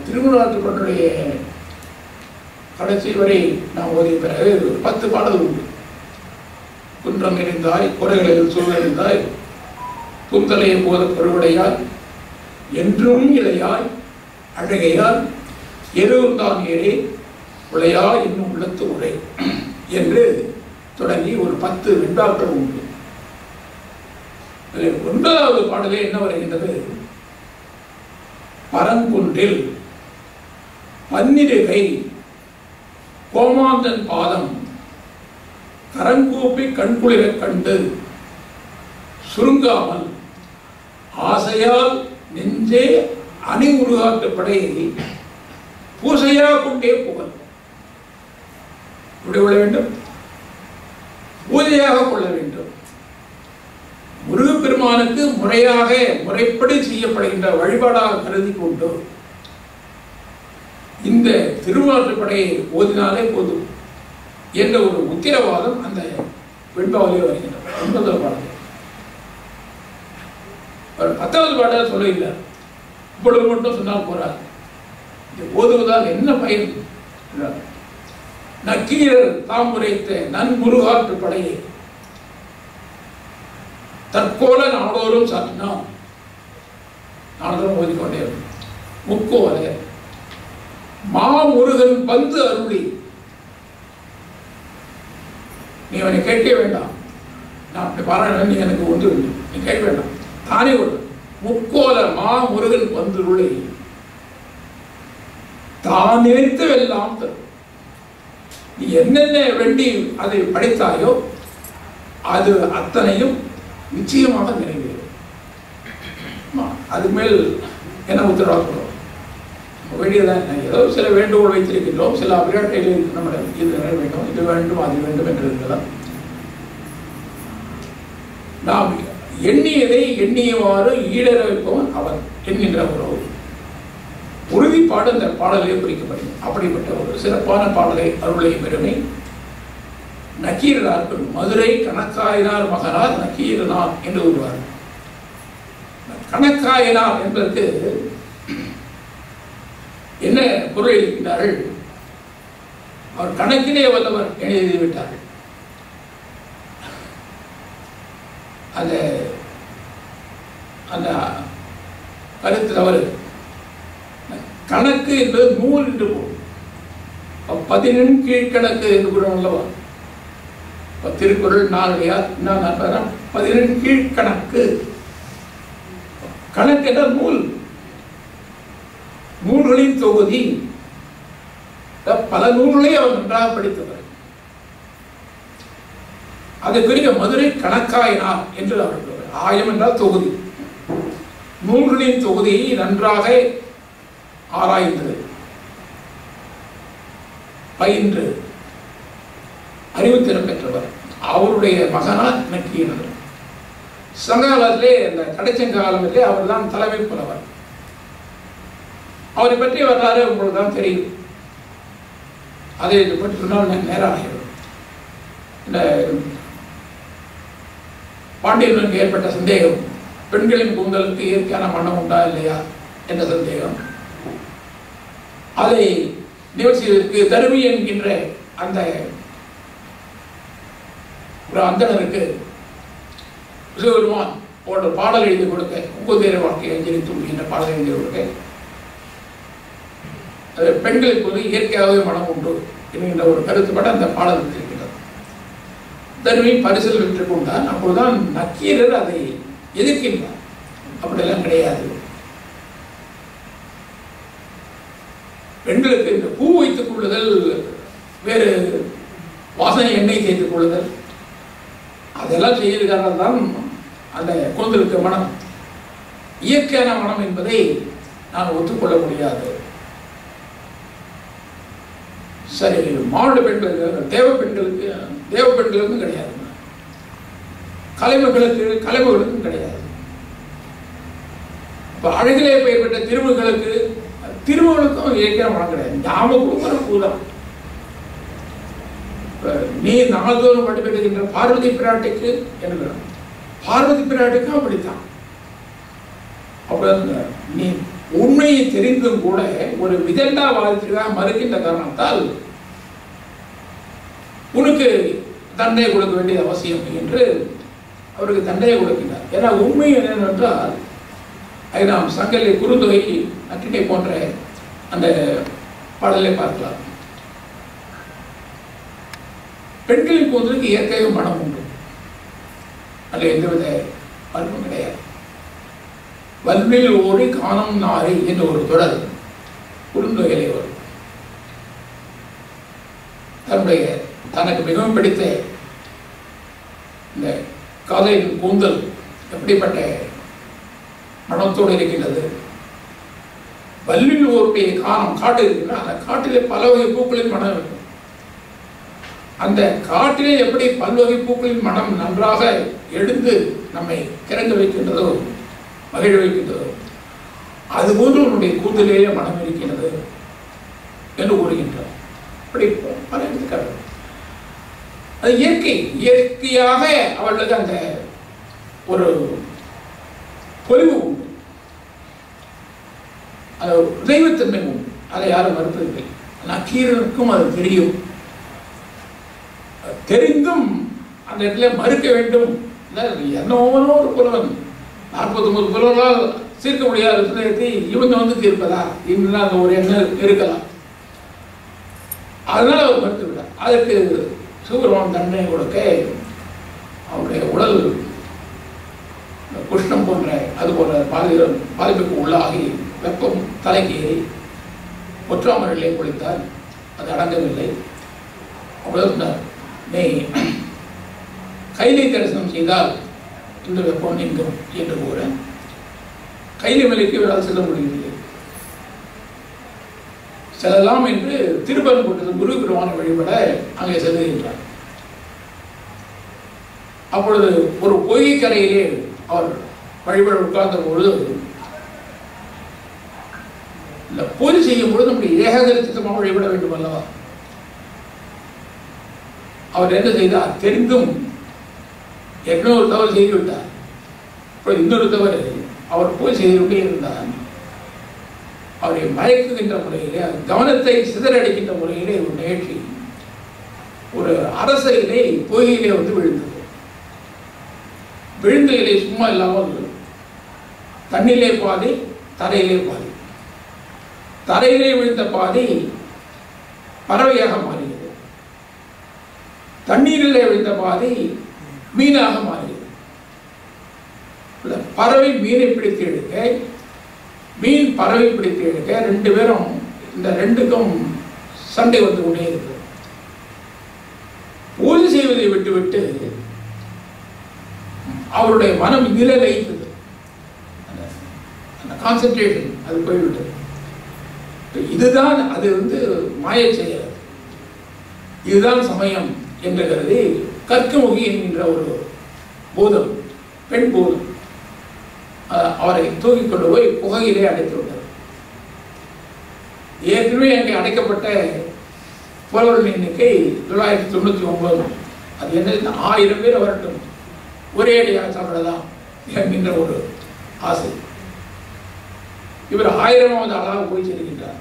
திருமுருகாற்றுப்பனுடைய கடைசி வரை நாம் ஓதிய பிறகு 10 பாடல் உண்டு. குன்றம் எறிந்தாய், குறைகளில் சூழறிந்தாய், புந்தலையை போத பொருவுடையாய், என்றும் இளையாய், அழகையால் எருந்தான் ஏறே உளையா என்னும் உள்ளத்து உரை என்று தொடங்கி ஒரு 10 வெண்பாக்கள் உண்டு. 9வது பாடலே என்ன வருகின்றது? பரங்குன்றில் பன்னிருகை கோமாந்தன் பாதம் கரங்கூப்பி கண்குளிர கண்டு சுருங்காமல் ஆசையால் நெஞ்சே அணி உருகாட்டு படையை பூசையாக கொண்டே புகழ். இப்படி கொள்ள வேண்டும், பூஜையாக கொள்ள வேண்டும். முருகப்பெருமானுக்கு முறைப்படி செய்யப்படுகின்ற வழிபாடாக கருதி கொண்டு இந்த திருமுருகாற்றுப்படையை ஓதினாலே போதும் என்ற ஒரு உத்திரவாதம் அந்த வெண்பாவிலே வருகின்றது. 9வது பாடல். 10வது பாடல் சொல்லவில்லை, இப்பொழுது மட்டும் சொன்னால் போறார். ஓதுவதால் என்ன பயன்? நக்கீரர் தாம் உரைத்த நன்முருகாற்றுப்படையை தற்கோல நாடோறும் சாற்றினான். நாடோறும் ஓதிக்கொண்டே முக்கோல மாமுருகன் பந்து அருளி. நீ அவனை கேட்க வேண்டாம், நான் அப்படி பாராட்ட, நீ எனக்கு ஒன்று வேண்டும், நீ கேட்க வேண்டாம், தானே ஒரு முக்கோல மாமுருகன் பந்து அருளி தான் நினைத்தவெல்லாம் தரும். நீ என்னென்ன வேண்டி அதை படித்தாயோ அது அத்தனையும் நிச்சயமாக நிறைவேறும். அதுக்கு மேல் என்ன உத்தரவாதம் வேண்டியதான். ஏதோ சில வேண்டுகோள் வைத்திருக்கின்றோம், சில அபிலாட்டைகள் நம்மிடம் இது வேண்டும், இது வேண்டும், அது வேண்டும் என்று இருக்கலாம். நாம் எண்ணியதை எண்ணியவாறு ஈடற வைப்பவன் அவன் என்கின்ற ஒரு உறுதிப்பாடு அந்த பாடலே குறிக்கப்படும். அப்படிப்பட்ட ஒரு சிறப்பான பாடலை அருளை பெருமை நக்கீரனார். மதுரை கணக்காயனார் மகனார் நக்கீரனார் என்று கூறுவார். கணக்காயனார் என்பதற்கு என்ன பொருள் இருக்கிறார்கள்? அவர் கணக்கிலே வல்லவர் எழுதிவிட்டார்கள். அந்த அந்த கருத்து தவறு. கணக்கு என்பது நூல் என்று போகும். 11 கீழ்கணக்கு என்று கூறுவோம் அல்லவா? திருக்குறள், நாலடியார், 11 கீழ்கணக்கு. கணக்கு என்ற நூல், நூல்களின் தொகுதி. பல நூல்களை அவர் நன்றாக படித்தவர். அதற்குரிய மதுரை கணக்காயனார் என்று அவர். ஆயம் என்றால் தொகுதி. நூல்களின் தொகுதியை நன்றாக ஆராய்ந்து பயின்று அறிவுத்திறம் பெற்றவர். அவருடைய மகனார் நக்கீரர். சங்ககாலத்திலே, இந்த கடைச்சங்க காலத்திலே அவர் தான் தலைமை புலவர். அவரை பற்றி வரலாறு உங்களுக்கு தான் தெரியும். அதை பற்றி சொன்னால் நேரம் ஆகிவிடும். இந்த பாண்டியர்களுக்கு ஏற்பட்ட சந்தேகம், பெண்களின் கூந்தலுக்கு இயற்கையான மனம் உண்டா இல்லையா என்ற சந்தேகம், அதை நிவர்த்திக்கு தருமி என்கின்ற அந்த ஒரு அந்தணருக்கு சிவபெருமான் போன்ற பாடல் எழுதி கொடுக்க, உபதேர வாழ்க்கையை அஞ்சலித்தும் என்ற பாடல் எழுதி கொடுக்க, பெண்களுக்கு வந்து இயற்கையாகவே மனம் உண்டு என்கின்ற ஒரு கருத்துப்பட அந்த பாடல் இருக்கிறது. தருமி பரிசில் பெற்றுக் கொண்டான். அப்போதுதான் நக்கீரர் அதை எதிர்க்கின்றார். அப்படியெல்லாம் கிடையாது. பெண்களுக்கு இந்த பூ வைத்துக் கொள்ளுதல், வேறு வாசனை எண்ணெய் தேய்த்துக் கொள்ளுதல், அதெல்லாம் செய்யறதுக்காக தான் அந்த கூந்தலுக்கு மனம் இயற்கையான மனம் என்பதை நான் ஒத்துக்கொள்ள முடியாது. சரி, மாவட்ட பெண்களுக்கு, தேவ பெண்களுக்கும் கிடையாது, கலைமகளுக்கும் கிடையாது. இப்போ அழகிலே பெயர்பட்ட திருமகளுக்கும் இயற்கையான மனம் கிடையாது. நாம கொடுக்குற பூதான். நீ நாள்தோறும் வழிபடுகின்ற பார்வதி பிராட்டிக்கு என்ன பார்வதி பிராட்டுக்கும் அப்படித்தான். அப்புறம் நீ உண்மையை தெரிந்தும் கூட ஒரு விதண்டாவாதத்திற்காக மறுக்கின்ற காரணத்தால் உனக்கு தண்டனை கொடுக்க வேண்டியது அவசியம் என்று அவருக்கு தண்டனை கொடுக்கின்றார். ஏன்னா உண்மை என்னவென்றால் அதை நாம் சங்கலை குறுந்தொகை நற்றினை போன்ற அந்த பாடலை பார்க்கலாம். பெண்களின் கூந்தலுக்கு இயற்கையாக மனம் உண்டு, அதில் எந்தவித மறுப்பும் கிடையாது. வல்வில் ஓடி காணும் நாரை என்ற ஒரு தொடர் குறுந்தொகையிலே வரும். தனக்கு மிகவும் பிடித்த இந்த காதலின் கூந்தல் எப்படிப்பட்ட மனத்தோடு இருக்கின்றது. வல்வில் ஓருடைய காட்டு இருக்குன்னா அந்த காட்டிலே பல வகை பூக்களின் மனம் இருக்கும். அந்த காட்டிலே எப்படி பல்வகை பூக்களின் மனம் நன்றாக எழுந்து நம்மை கிறங்க வைக்கின்றதோ, மகிழ வைக்கின்றதோ, அதுபோன்று உன்னுடைய கூந்தலேயே மனம் இருக்கின்றது என்று கூறுகின்றார். அப்படி பல எடுத்துக்காட்டு. அது இயற்கையாக அவர்களுக்கு அந்த ஒரு பொலிவு உண்டு, அது தெய்வத்தன்மை உண்டு. அதை யாரும் மறுப்பதில்லை. நக்கீரனுக்கும் அது தெரியும். தெரிந்தும் அந்த இடத்துல மறுக்க வேண்டும். என்னோனோ ஒரு புலவன் 49 புலவர்களால் தீர்க்க முடியாத விஷயத்தை இவங்க தீர்ப்பதா இன்னும் அந்த ஒரு எண்ணம் இருக்கலாம். அதனால அவர் மறுத்து விட்டார். அதற்கு சிவபெருமான் தண்டனை கொடுக்க அவருடைய உடல் குஷ்ணம் போன்ற அது போன்ற பாதிப்புக்கு உள்ளாகி வெப்பம் தலைக்கு ஏறி ஒற்றாமரிலே குளித்தார். அது அடங்கவில்லை. அவ்வளவு நீ கைலை தரிசனம் செய்தால் இந்த வெப்பம் நீங்கும் என்று கூற கைலை மலைக்கு இவரால் செல்ல முடியவில்லை. செல்லலாம் என்று திருப்பரங்குன்றத்தில் முருகப்பெருமானை வழிபட அங்கே செல்லுகின்றார். அப்பொழுது ஒரு பொய்கை கரையிலே அவர் வழிபட உட்கார்ந்த பொழுது இந்த பூஜை செய்யும் பொழுது நம்முடைய ஏகாகிரசித்தமாக வழிபட வேண்டும் அல்லவா? அவர் என்ன செய்தார்? தெரிந்தும் ஒரு தவறு செய்துவிட்டார். இன்னொரு தவறு அவர் பூஜை செய்து கொண்டே இருந்தார். அவரை மயக்குகின்ற முறையிலே, கவனத்தை சிதறடிக்கின்ற முறையிலே ஒரு நிகழ்ச்சி ஒரு அரச இலை பொய்கையிலே விழுந்தது. விழுந்த இலை சும்மா இல்லாமல் தண்ணிலே பாதி, தரையிலே பாதி. தரையிலே விழுந்த பாதி பறவையாக மாறியது. தண்ணீரிலே விழுந்த பாதி மீனாக மாறியது. பறவை மீனை பிடித்து எடுக்க, மீன் பறவை பிடித்து எடுக்க, ரெண்டு பேரும் இந்த ரெண்டுக்கும் சண்டை வந்து கொண்டே இருக்கு. பூஜை செய்வதை விட்டுவிட்டு அவருடைய மனம் இதிலே லயித்தது. அந்த கான்சென்ட்ரேஷன் அது போய்விட்டது. இதுதான் அது மாயை செய்யாது. இதுதான் சமயம் என்று கருதி கற்கமுகி என்கின்ற ஒரு பூதம், பெண் பூதம், அவரை தூக்கிக் கொண்டு போய் புகையிலே அடைத்து விட்டார். ஏற்கனவே அங்கே அடைக்கப்பட்ட புலவர்களின் எண்ணிக்கை 999. அது என்ன, 1000 பேர் வரட்டும், ஒரே அடியாக சாப்பிடலாம் என்கின்ற ஒரு ஆசை. இவர் 1000வது ஆளாக போய் செல்கின்றார்.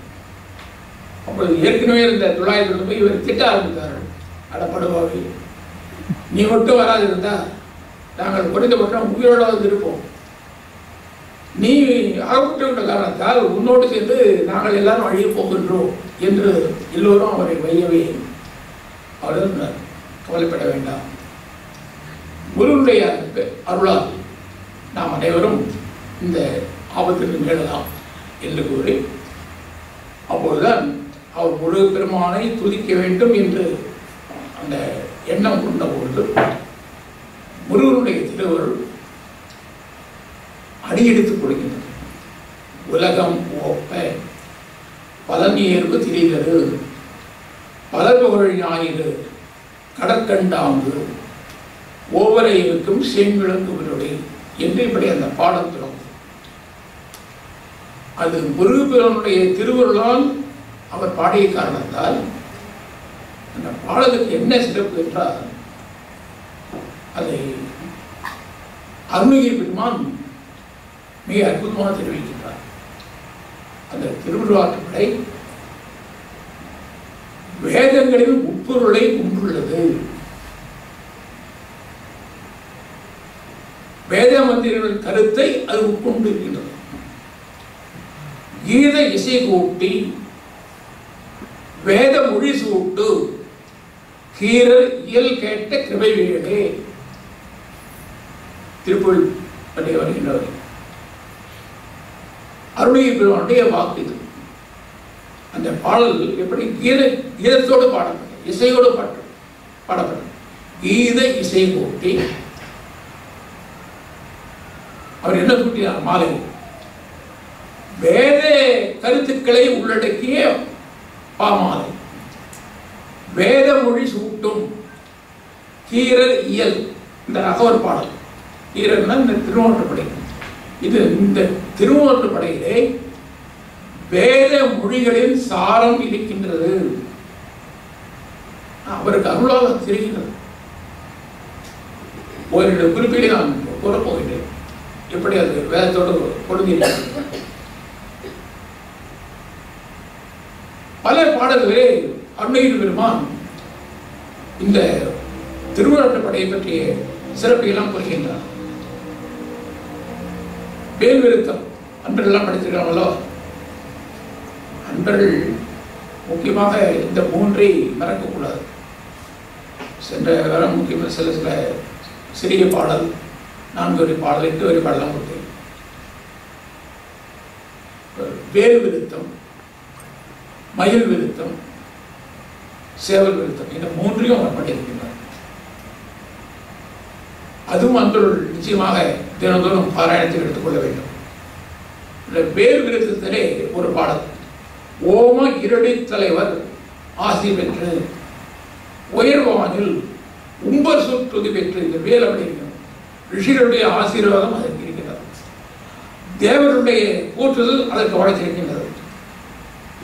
அப்பொழுது ஏற்கனவே இருந்த 900 போய் இவர் திட்ட ஆரம்பித்தார்கள். அடப்படுவாவி, நீ மட்டும் வராது இருந்தா நாங்கள் குறைந்தபட்சம் உயிரோடு இருப்போம். நீ அகப்பட்டு விட்ட காரணத்தால் உன்னோடு சேர்ந்து நாங்கள் எல்லாரும் அழிய போகின்றோம் என்று எல்லோரும் அவரை வையவே அவர் கவலைப்பட வேண்டாம், குருவுடைய அருளால் நாம் அனைவரும் இந்த ஆபத்திற்கு மீளலாம் என்று கூறி, அப்போதுதான் அவர் முருகப்பெருமானை துதிக்க வேண்டும் என்று அந்த எண்ணம் கொண்ட பொழுது முருகனுடைய திருவருள் அடியெடுத்துக் கொடுக்கின்றது. உலகம் ஓப்ப பலநீர்வு திரிதரு பலர்புகழ் ஞாயிறு கடற்கண்டாங்கு ஒவ்வொரு இருக்கும் சேன்விளக்கு விருளை என்று இப்படி அந்த பாடம் தொடங்கும். அது முருகப்பெருமானுடைய திருவருளால் அவர் பாடிய காரணத்தால் அந்த பாடலுக்கு என்ன சிறப்பு என்றால், அதை அருணகிரி பெருமான் மிக அற்புதமாக தெரிவிக்கின்றார். அந்த திருமுருகாற்றுப்படை வேதங்களின் உட்பொருளை கொண்டுள்ளது. வேத மந்திரங்களின் கருத்தை அது உட்கொண்டு இருக்கின்றது. கீத இசை கூட்டி வேத மொழி சூட்டு கீரர் இயல் கேட்ட கிருபை வீடே. திருப்புகழ் பற்றி வருகின்றவர் அருணகிரி பெருமானுடைய வாக்கு இது. அந்த பாடல் எப்படி கீதத்தோடு பாடப்பட்டது, இசையோடு பாடப்பட்டது. கீத இசை கூட்டி அவர் என்ன கூட்டினார்? மாலை வேத கருத்துக்களை உள்ளடக்கிய பாமாலை. வேத மொழி சூட்டும் கீரர் இயல், இந்த அகவர் பாடல். கீரர்னா இந்த திருவாற்றுப்படை. இது இந்த திருவாற்றுப்படையிலே வேத மொழிகளின் சாரம் இருக்கின்றது. அவருக்கு அருளாக தெரிகிறது. ஒரு குறிப்பீடு நான் கூறப்போகின்றேன், எப்படி அது வேதத்தோடு கொடுக்கிறது. பல பாடல்களே அருணகிரி பெருமான் இந்த திருவாற்றுப்படையை பற்றிய சிறப்பையெல்லாம் கூறுகின்றார். வேல் விருத்தம் அன்பர்கள்லாம் படித்திருக்காங்களோ? அன்பர்கள் முக்கியமாக இந்த மூன்றை மறக்கக்கூடாது. சென்ற வாரம் முக்கியமாக சில சிறிய பாடல், 4 வரி பாடல், 8 வரி பாடலாம் கொடுத்தேன். வேல் விருத்தம், மயில் விருத்தம், சேவல் விருத்தம், இந்த மூன்றையும் அவர் படித்திருக்கிறார். அதுவும் அன்பர்கள் நிச்சயமாக தினந்தோறும் பாராயணத்தில் எடுத்துக்கொள்ள வேண்டும். வேல் விருத்தத்திலே ஒரு பாடல், ஓம இருடி தலைவர் ஆசி பெற்று உயர்வானில் உம்பர் சுற்றுதி பெற்று. இந்த வேல் அப்படி இருக்கிறது. ரிஷிகளுடைய ஆசீர்வாதம் அதற்கு இருக்கிறது. தேவருடைய போற்றுதல் அதற்கு வாழ்த்திருக்கின்றது.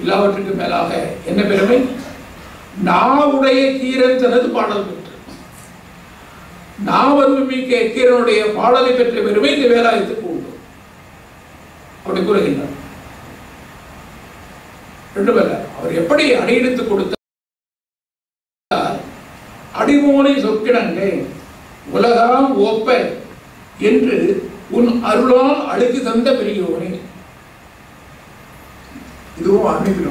எல்லாவற்றுக்கும் மேலாக என்ன பெருமை? நாவுடைய கீரன் தனது பாடல் பெற்று, நாவன்பு மிக்க கீரனுடைய பாடலை பெற்ற பெருமை இந்த வேலாயத்துக்கு உண்டு. அப்படி கூறுகின்றார். ரெண்டு பேர் அவர் எப்படி அடியெடுத்து கொடுத்தார்? அடிமோனை சொற்கிடங்கே உலகாம் ஓப்ப என்று உன் அருளால் அழுக்கு தந்த பெரியோனே. இதுவும் அன்னைக்கு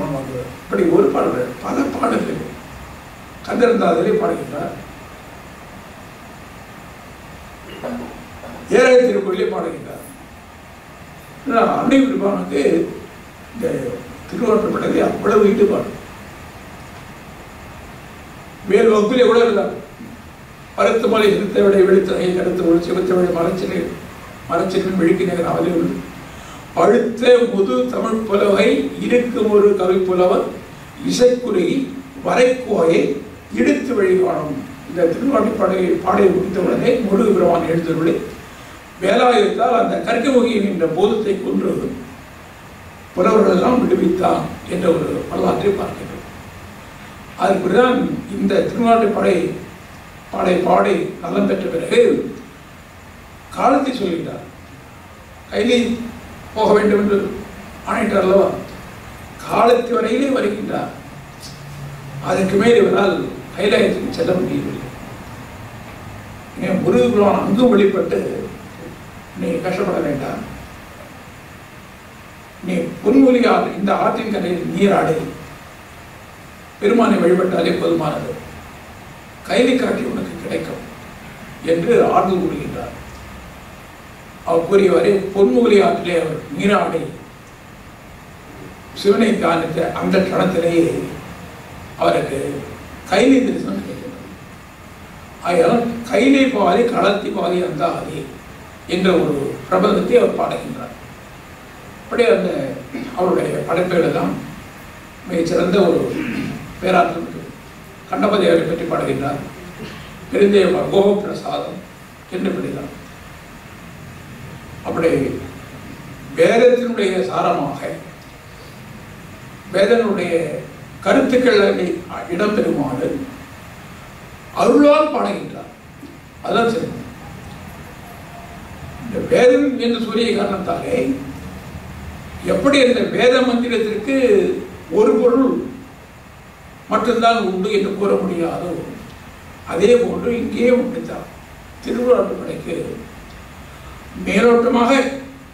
இப்படி ஒரு பாடல், பல பாடல்கள் கந்தரந்தாதிலே பாடுகின்றார். ஏழை திருக்கோயிலே பாடுகின்றார். அன்னை பெருமானுக்கு இந்த திருவாற்றுப்படையிலே அவ்வளவு ஈடுபாடு. வேல் வகுப்பிலே கூட இருந்தார். பருத்த மலை இருத்த விட வெளுத்தனை கடத்த ஒரு சிவத்த விட மரச்சினின் விழுக்கினர் அவலே உள்ளது. பழுத்த முது தமிழ் புலவை இருக்கும் ஒரு கவி புலவர் இசைக்குறுகி வரைக்கோயை இடித்து வழிகாணும். இந்த திருவாட்டுப்பாடையை பாடையை முடித்தவுடனே முருகு பெருமான் எழுந்தருளை வேலாயுத்தால் அந்த கற்கமுகியின் என்ற போதத்தை கொன்று புலவர்கள் எல்லாம் விடுவித்தான் என்ற ஒரு வரலாற்றை பார்க்கின்றோம். அதுக்குதான் இந்த திருவாட்டுப்பாடை பாடி நலம் பெற்ற பிறகு காலத்தை சொல்கிறார். கைலி போக வேண்டும் என்று ஆணையிட்டார் அல்லவா? காலத்து வரையிலே வருகின்றார். அதற்கு மேல் இவரால் கைலாயத்துக்கு செல்ல முடியவில்லை. முருகன் அங்கும் வெளிப்பட்டு, நீ கஷ்டப்பட வேண்டாம், நீ பொன்மொழியால் இந்த ஆற்றின் கரையில் நீராடி பெருமானை வழிபட்டாலே போதுமானது, கைலி காட்சி உனக்கு கிடைக்கும் என்று ஆறுதல் கூறுகின்றார். அவர் கூறியவரை பொன்முகலி ஆற்றிலே அவர் நீராடி சிவனை காணித்த அந்த கணத்திலேயே அவருக்கு கைலி தரிசனம் கிடைக்கிறது. ஆகையால் கைலி பாதி களத்தி பாதி அந்த ஆதி என்ற ஒரு பிரபந்தத்தை அவர் பாடுகின்றார். அப்படியே அந்த அவருடைய படைப்புகள் எல்லாம் மிகச்சிறந்த ஒரு பேராற்றல். கண்டபதியாரை பற்றி பாடுகின்றார். பெருந்தேவ கோப பிரசாதம் என்று படித்தார். அப்படி வேதத்தினுடைய சாரமாக வேதனுடைய கருத்துக்கள் இடம்பெறுமாறு அருளால் பாடுகின்றார். அதான் சரி. இந்த வேதம் என்று சொல்லிய காரணத்தாலே எப்படி அந்த வேத மந்திரத்திற்கு ஒரு பொருள் மட்டும்தான் உண்டு என்று கூற முடியாதோ அதே போன்று இங்கே அப்படித்தான் திருவிழாட்டுப்படைக்கு மேலோட்டமாக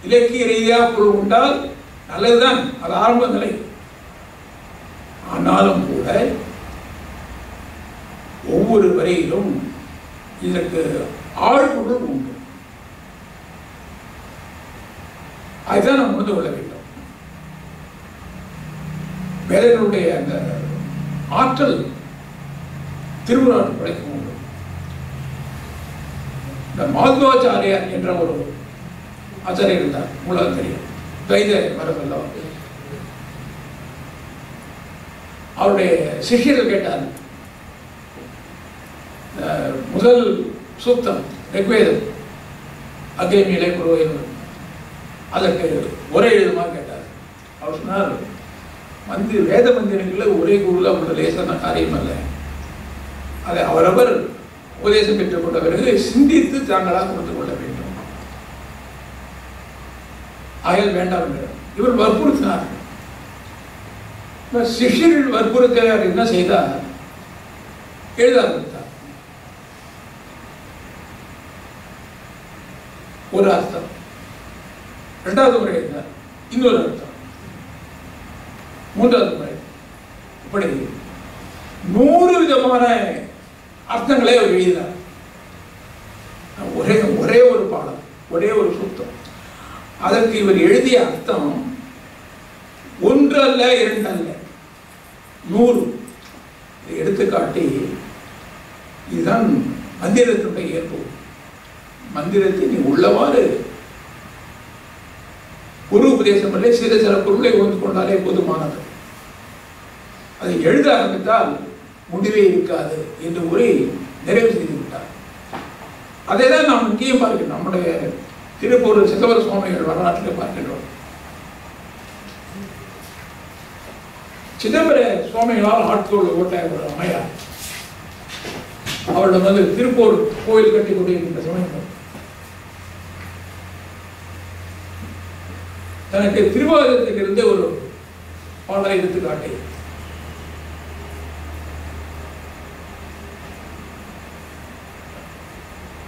இலக்கிய ரீதியாக பொருள் உண்டால் நல்லதுதான், அது ஆரம்ப நிலை. ஆனாலும் கூட ஒவ்வொரு வரையிலும் இதற்கு ஆழ்பொருள் உண்டு. அதுதான் நாம் உணர்ந்து கொள்ள வேண்டும். வேதங்களுடைய அந்த ஆற்றல் திருவிழாட்டுப்படைக்கு உண்டு. இந்த மாத்வாச்சாரியார் என்ற ஒரு ஆச்சாரியர் இருந்தார், உங்களுக்கு தெரியும், துவைத மரபெல்லாம். அவருடைய சிஷியர்கள் கேட்டார், முதல் சூக்தம் ரிக்வேதம் அக்னிமிலை புரோகிதம் அதற்கு ஒரே எழுதுமாக கேட்டார். அவர் சொன்னார், வேத மந்திரங்களில் ஒரே குருல உள்ள லேசான காரியம் அல்ல. அதை அவரவர் உபதேசம் பெற்றுக் கொண்ட பிறகு சிந்தித்து தாங்களாக கொடுத்துக் கொள்ள வேண்டும். ஆயல் வேண்டாம் என்றார். இவர் வற்புறுத்தினார். சிஷியர்கள் வற்புறுத்தார். என்ன செய்தார்? எழுத ஆரம்பித்தார். ஒரு அர்த்தம், இரண்டாவது முறை எழுதினார் இன்னொரு அர்த்தம், மூன்றாவது முறை, இப்படி 100 விதமான அர்த்தங்களை அவர் எழுதினார். ஒரே ஒரு பாடம், ஒரே ஒரு சுத்தம். அதற்கு இவர் எழுதிய அர்த்தம் 1 அல்ல 2 அல்ல 100. இதை எடுத்துக்காட்டி இதுதான் மந்திரத்தினுடைய இயல்பு. மந்திரத்தை நீ உள்ளவாறு ஒரு உபதேசம் இல்லை, சில பொருளை வந்து கொண்டாலே போதுமானது. அதை எழுத ஆரம்பித்தால் முடிவே இருக்காது என்று கூறி நிறைவு செய்து விட்டார். அதை தான் நாம் முக்கியம் பார்க்கிறோம். நம்முடைய திருப்பூர் சிதம்பர சுவாமிகள் வரலாற்றில் பார்க்கின்றோம். சிதம்பர சுவாமிகளால் ஆட்கொள்ள ஓட்ட ஒரு அம்மையார் அவரிடம் வந்து திருப்பூர் கோயில் கட்டி கொண்டிருக்கின்ற சமயம் தனக்கு திருவாதிரத்தில் இருந்த ஒரு பாடலை எடுத்துக்காட்டி,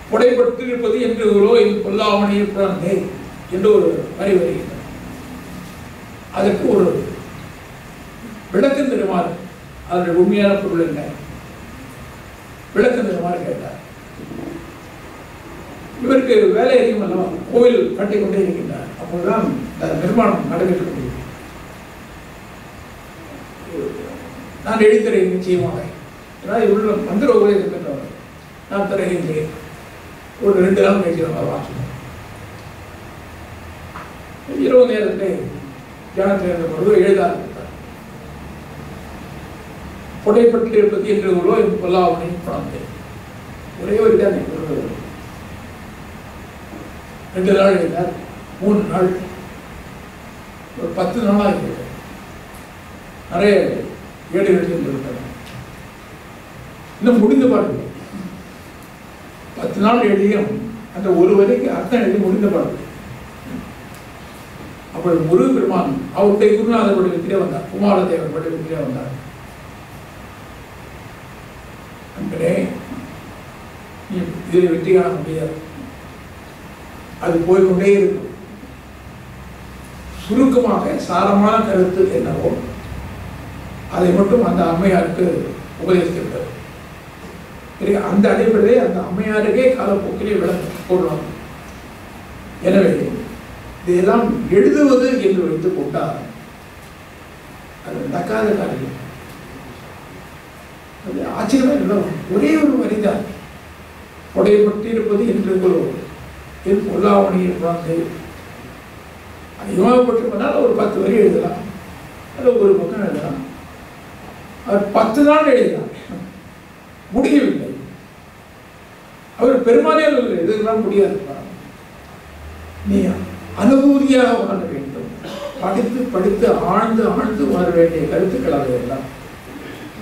புடைப்பட்டு இருப்பது என்று கொல்லாமணியில் பிறந்தே என்று ஒரு வரி வருகின்றது. அதற்கு ஒரு விளக்கம் தருமாறு, அதனுடைய உண்மையான பொருள் என்ன, விளக்கம் தருமாறு கேட்டார். இவருக்கு வேலை அறியும் அல்லவா, கோவில் கட்டிக்கொண்டே இருக்கின்றார். அப்போதுதான் நிர்மாணம் நடைபெற்று முடியும். நான் எழுத்துறேன் நிச்சயமாக, ஏன்னா இவருள்ள மந்திர உபதேசம் பெற்றவர். நான் தருகின்றேன், ஒரு 2 நாள் கழிச்சு வாசம் இரவு நேரத்தில் தியானத்தில் இருந்த பொழுது எழுத ஆரம்பித்தார். புடைப்பட்டு இருப்பது என்று கொல்லாமணி பிறந்தேன். ஒரே ஒரு தான் 2 நாள் எழுதினார், 3 நாள், ஒரு 10 நாளாக இருக்கிறது. நிறைய ஏடுகள் சென்றிருக்கிறார். இன்னும் முடிந்த பாடல் 10 நாள் எழுதியும் அந்த ஒரு வரைக்கு அர்த்தம் எழுதி முடிந்த பாடல். அப்பொழுது முருகப்பெருமான் அவருடைய குருநாதர் வடிவத்திலே வந்தார், குமாரதேவர் வடிவத்திலே வந்தார். அன்பரே, நீ இதில் வெற்றி காண முடியாது, அது போய்கொண்டே இருக்கும். சுருக்கமாக சாரமான கருத்து என்னவோ அதை மட்டும் அந்த அம்மையாருக்கு உபதேசித்திருக்கிறது. அந்த அடிப்படையை அந்த அம்மையாருக்கே காலப்போக்கிலே விளக்கம் போடுவாங்க. எனவே இதையெல்லாம் எழுதுவது என்று வைத்துக் கொண்டால் அது நடக்காத காரியம். அது ஆச்சரியமா இருந்தால் ஒரே ஒரு வரிதான், புடையப்பட்டு இருப்பது என்று என் பொல்லாவணியில் பிறந்து. அதிகமாகப்பட்டு போனால் ஒரு 10 வரி எழுதலாம், அது ஒரு பக்கம் எழுதலாம். அவர் 10 நாள் எழுதினார், முடியவில்லை. அவர் பெருமானே இதெல்லாம் முடியாது. நீ அனுபூதியாக உணர வேண்டும், படித்து படித்து ஆழ்ந்து ஆழ்ந்து உணர வேண்டிய கருத்துக்கள் அதையெல்லாம்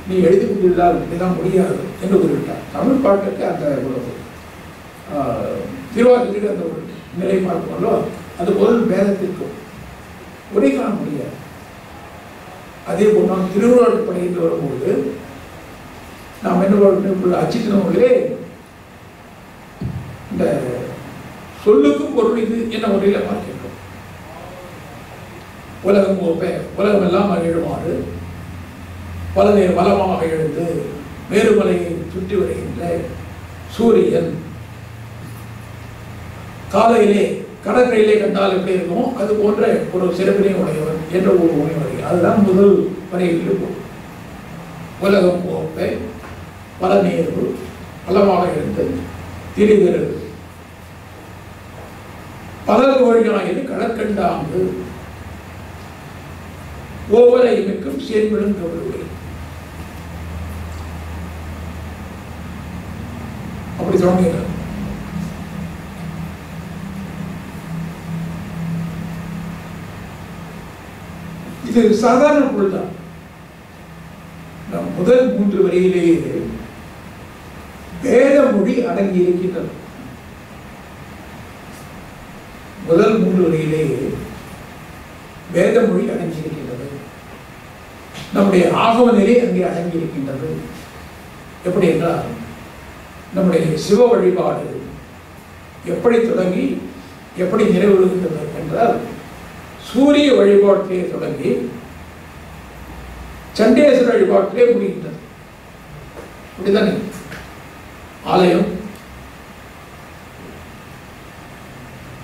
நீ எழுதி கொண்டிருந்தால் இதெல்லாம் முடியாது என்று கூறிவிட்டார். தமிழ் பாட்டுக்கு அந்த ஒரு திருவாதிரைக்கு அந்த ஒரு நிலை பார்ப்போம்லோ அது பொருள் பேதத்திற்கும் ஒரே காண முடியாது. அதே போல் நாம் திருவிழாட்டு படையிட்டு வரும்போது நாம் என்ன அச்சித்த நூலிலே இந்த சொல்லுக்கும் பொருள் இது என்ன முறையில் பார்க்கின்றோம். உலகம் உலகம் எல்லாம் எழுமாறு பலனை வளமாக எழுந்து மேருமலையை சுற்றி வருகின்ற சூரியன் காலையிலே கடற்கரையிலே கண்டால் எப்படி இருக்குமோ அது போன்ற ஒரு சிறப்பினை உடையவன் என்ற ஒரு உணை வருகிறது. அதுதான் முதல் வரையில் இருக்கும். உலகம் போப்பை பல நேர்வு பலமாக எழுந்து திரிதரு பலர் வழியாயிரு கடற்கண்டாங்கு ஒவ்வொரு மிக்கும் சேர்விடுங்க அப்படி தொடங்குகிறார். இது சாதாரண பொருள்தான். நம் முதல் 3 வரியிலேயே வேத மொழி அடங்கி இருக்கின்றது. முதல் 3 வரியிலேயே வேத மொழி அடங்கி இருக்கின்றது. நம்முடைய ஆகம நிலை அங்கே அடங்கி இருக்கின்றது. எப்படி என்றால் நம்முடைய சிவ வழிபாடு எப்படி தொடங்கி எப்படி நிறைவேறுகின்றது என்றால் சூரிய வழிபாட்டிலே தொடங்கி சண்டேஸ்வர வழிபாட்டிலே முடிகின்றது. அப்படித்தானே? ஆலயம்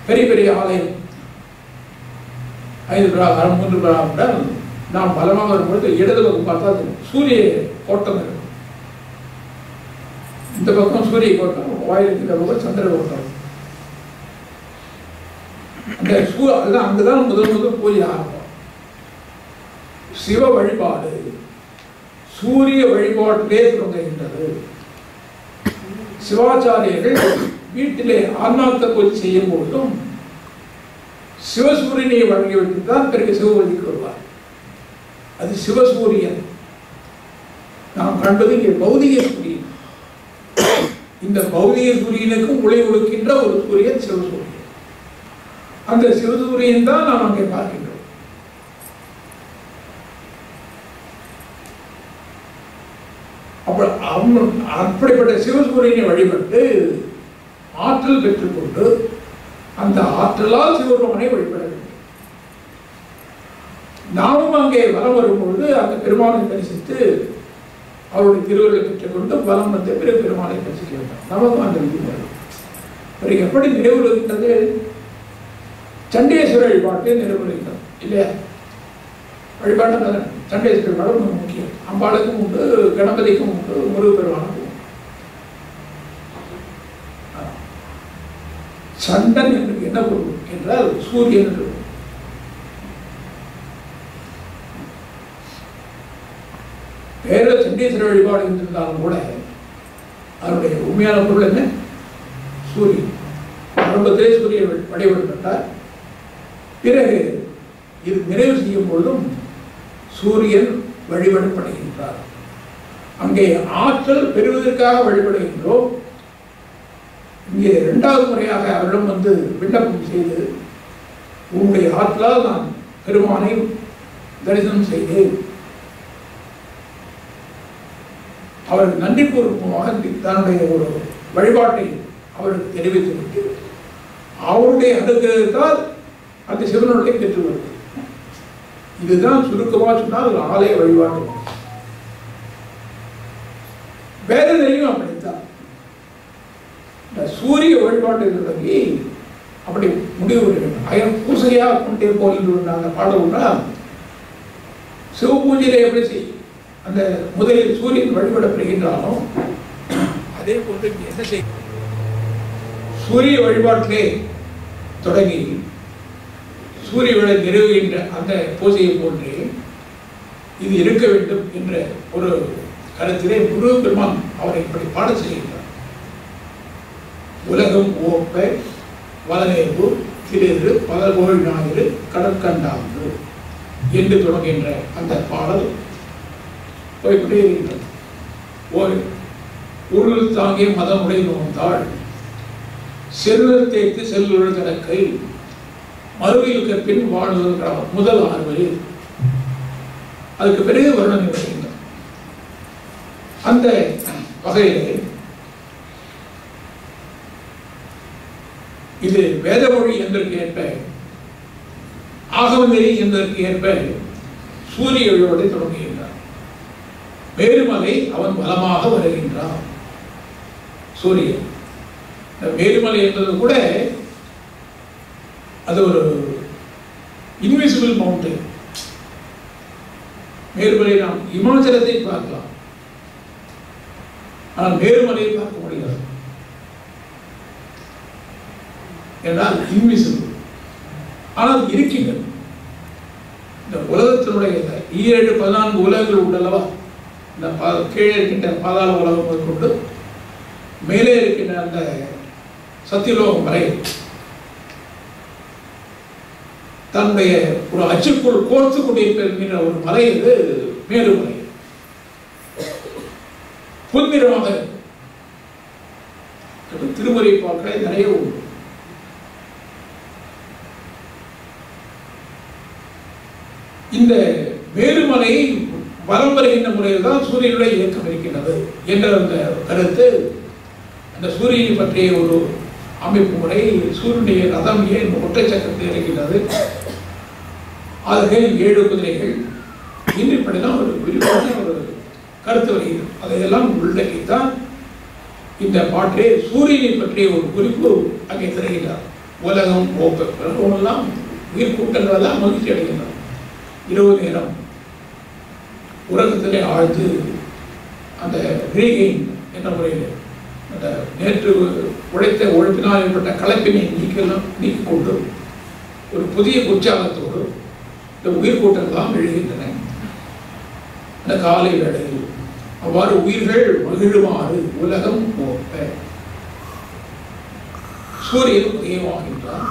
பெரிய பெரிய ஆலயம் 5 பிரகாரம் 3 பிரகாரம் நாம் பலமாக வரும்பொழுது இடது பக்கம் பார்த்தா சூரிய கோட்டம் இருக்கும். இந்த பக்கம் சூரிய கோட்டம், வாயிலுக்கு இந்த பக்கம் சந்திர கோட்டம். அந்த அதுதான் அங்குதான் முதல் பூஜை ஆரம்பம். சிவ வழிபாடு சூரிய வழிபாட்டிலே தொடங்குகின்றது. சிவாச்சாரியர்கள் வீட்டிலே ஆன்மார்த்த பூஜை செய்யும் போதும் சிவசூரியனை வழங்கிவிட்டு தான் பிறகு சிவபூஜைக்கு வருவார். அது சிவசூரியன். நாம் காண்பது இங்கே பௌதிக சூரியன். இந்த பௌதிக சூரியனுக்கும் ஒளி கொடுக்கின்ற ஒரு சூரியன் சிவசூரியன். அந்த சிவசூரியன் தான் நாம் அங்கே பார்க்கின்றோம். அப்படிப்பட்ட சிவசூரியனை வழிபட்டு ஆற்றல் பெற்றுக்கொண்டு அந்த ஆற்றலால் சிவபெருமானை வழிபட வேண்டும். நாமும் அங்கே வலம் வரும்பொழுது அந்த பெருமானை தரிசித்து அவருடைய திருவருளை பெற்றுக்கொண்டு வலம் வந்து பிறகு பெருமானை தரிசிக்க வேண்டும். நமக்கு அந்த விதி வரும். பிறகு எப்படி நிறைவுறுகின்றது? சண்டேஸ்வர வழிபாட்டை நிறைவுறுகின்றது இல்லையா? வழிபாடு சண்டேஸ்வர வழிபாடு ரொம்ப முக்கியம். அம்பாளுக்கும் உண்டு, கணபதிக்கும் உண்டு, முருகப்பெருமானுக்கும் உண்டு. சண்டன் என்று என்ன பொருள் என்றால் சூரியன் என்று. வேற சண்டேஸ்வர வழிபாடு என்றிருந்தாலும் கூட அதனுடைய உண்மையான பொருள் என்ன? சூரியன். ஆரம்பத்திலே சூரியன் வழிபட்டார். பிறகு இது நிறைவு செய்யும் பொழுதும் சூரியன் வழிபடப்படுகின்றார். அங்கே ஆற்றல் பெறுவதற்காக வழிபடுகின்றோம். இங்கே 2வது முறையாக அவரிடம் வந்து விண்ணப்பம் செய்து உங்களுடைய ஆற்றலால் நான் பெருமானை தரிசனம் செய்தேன். அவர் நன்றி பூர்வமாக தன்னுடைய ஒரு வழிபாட்டை அவருக்கு தெரிவித்துவிட்டு அவருடைய அனுகிரகத்தால் அந்த சிவனுடைய பெற்று வருது. இதுதான் சுருக்கமாக சொன்னால் ஒரு ஆலய வழிபாடு. வேற நிலையும் அப்படித்தான். சூரிய வழிபாட்டை தொடங்கி அப்படி முடிவு பூசையாக கொண்டே போல் நாங்கள் பாடவுன்னா சிவபூஜையில எப்படி செய்யும்? அந்த முதலில் சூரியன் வழிபடப்படுகின்றானோ அதே போன்று என்ன செய்யும்? சூரிய வழிபாட்டிலே தொடங்கி சூரிய விழா நிறைவுகின்ற அந்த பூஜையை போன்றே இது இருக்க வேண்டும் என்ற ஒரு கருத்திலே முருகப்பெருமான் அவரை இப்படி பாட செய்கின்றார். உலகம் ஓப்ப வளநேர்வு திரு பலர்கோள் ஞாயிறு கடற்கண்டாங்கு என்று தொடங்குகின்ற அந்த பாடல் போய்கொண்டே இருக்கின்றது. உருள் தாங்கிய மதமுறை நோந்தாள் செல்வர் தேய்த்து செல்லுடன் கணக்கை மறுவையில் கற்பின் வாழ்வதற்கான முதல் 6 வரி. அதுக்கு பிறகு வருணனை வருகின்றன. அந்த வகையிலே இது வேதமொழி என்பதற்கு ஏற்ப, ஆகமநெறி என்பதற்கு ஏற்ப சூரிய எழுவதை தொடங்குகின்றார். மேருமலை அவன் பலமாக வருகின்றான். சூரியன் மேருமலை என்பது கூட அது ஒரு இன்விசிபிள் மவுண்டன். மேருமலை நாம் இமாச்சலத்தை பார்க்கலாம், ஆனால் மேருமலையை பார்க்க முடியாது. என்றால் இன்விசிபிள், ஆனால் இருக்கின்றது. இந்த உலகத்தினுடைய 7-14 உலகங்கள் உண்டல்லவா, இந்த கீழே இருக்கின்ற பாதாள உலகம் கொண்டு மேலே இருக்கின்ற அந்த சத்தியலோகம் வரை தன்னுடைய ஒரு அச்சுக்குள் கோர்த்து கொண்டிருக்கின்ற ஒரு மலை இது மேருமலை. பொன்னிறமாக திருமுறை பார்க்க நிறைய உண்டு. இந்த மேருமலை வலம் வருகின்ற முறையில் தான் சூரியனுடைய இயக்கம் இருக்கின்றது என்ற அந்த கருத்து, அந்த சூரியனை பற்றிய ஒரு அமைப்பு முறை, சூரியனுடைய ரதம் ஏன் ஒற்றை சக்கரத்தில் இருக்கின்றது, அதுகள் 7 குதிரைகள், இன்னும் ஒரு விரிவான ஒரு கருத்து வருகிறது. அதையெல்லாம் உள்ளடக்கித்தான் இந்த பாட்டிலே சூரியனை பற்றிய ஒரு குறிப்பு அங்கே தருகின்றார். உலகம் ஒவ்வொன்றெல்லாம் உயிர் கூட்டங்கள் எல்லாம் மகிழ்ச்சி அடைகின்றன. இரவு நேரம் உறக்கத்திலே ஆழ்ந்து அந்த ரீகெயின் என்ற முறையில் அந்த நேற்று உழைத்த உழைப்பினால் ஏற்பட்ட கலப்பினை நீக்கிக் கொண்டு ஒரு புதிய உற்சாகத்தோடு இந்த உயிர்கூட்டங்களாம் எழுகின்றன. அந்த காலை வேளையில் அவ்வாறு உயிர்கள் மகிழுமாறு உலகம் போப்ப சூரியன் உதயமாகின்றார்.